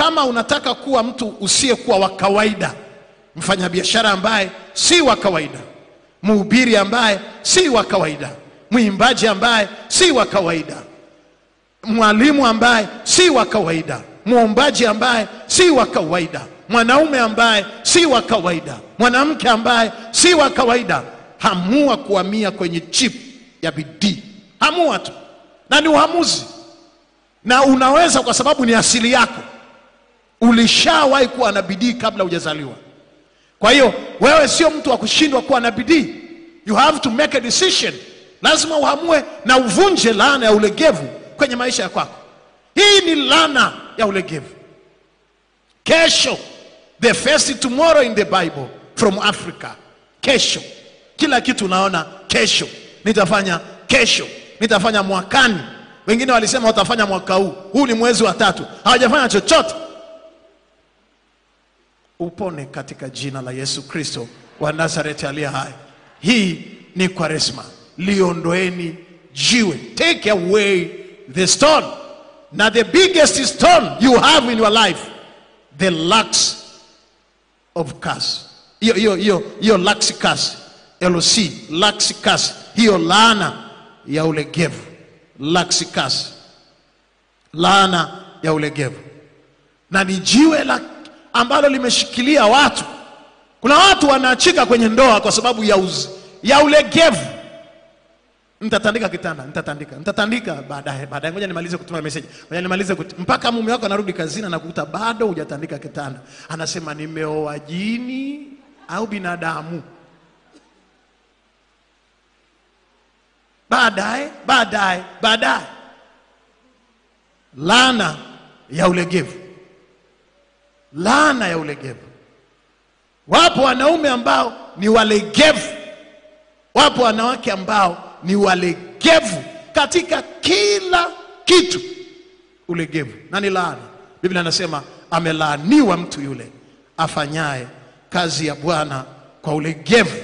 kama unataka kuwa mtu usiyekuwa wa kawaida, mfanyabiashara ambaye si wa kawaida, mhubiri ambaye si wa kawaida, mwimbaji ambaye si wa kawaida, mwalimu ambaye si wa kawaida, muombaji ambaye si wa kawaida, mwanaume ambaye si wa kawaida, mwanamke ambaye si wa kawaida, hamua kuhamia kwenye chip ya bidii. Hamua tu, na ni uamuzi, na unaweza kwa sababu ni asili yako. Ulishawahi kuwa na bidii kabla hujazaliwa. Kwa hiyo wewe sio mtu wa kushindwa kuwa na bidii. You have to make a decision. Lazima uamue na uvunje laana ya ulegevu kwenye maisha yako. Hii ni laana ya ulegevu. Kesho, the first tomorrow in the Bible from Africa. Kesho. Kila kitu unaona kesho. Nitafanya kesho. Nitafanya mwakani. Wengine walisema watafanya mwaka huu. Huu ni mwezi wa 3. Hawajafanya chochote. Upone katika jina la Yesu Kristo wa Nazareti aliye hai. Hii ni Kwaresma. Liondoeni jiwe. Take away the stone. Now the biggest stone you have in your life, the lux of curse. Hiyo lux curse. LC, lux curse. Hiyo laana ya ulegevu. Lux curse. Laana ya ulegevu. Na ni jiwe la ambalo limeshikilia watu. Kuna watu wanaachika kwenye ndoa kwa sababu ya ulegevu. Nitatandika kitanda, nitatandika baadaye. Ngoja nimalize kutuma message. Ngoja nimalize mpaka mume wako anarudi kazini na kukuta bado hujatandika kitanda. Anasema nimeoa jini au binadamu. Baadaye. Laana ya ulegevu. Laana ya ulegevu. Wapo wanaume ambao ni walegevu. Wapo wanawake ambao ni walegevu katika kila kitu. Ulegevu. Na ni laana. Biblia inasema amelaaniwa mtu yule afanyaye kazi ya Bwana kwa ulegevu.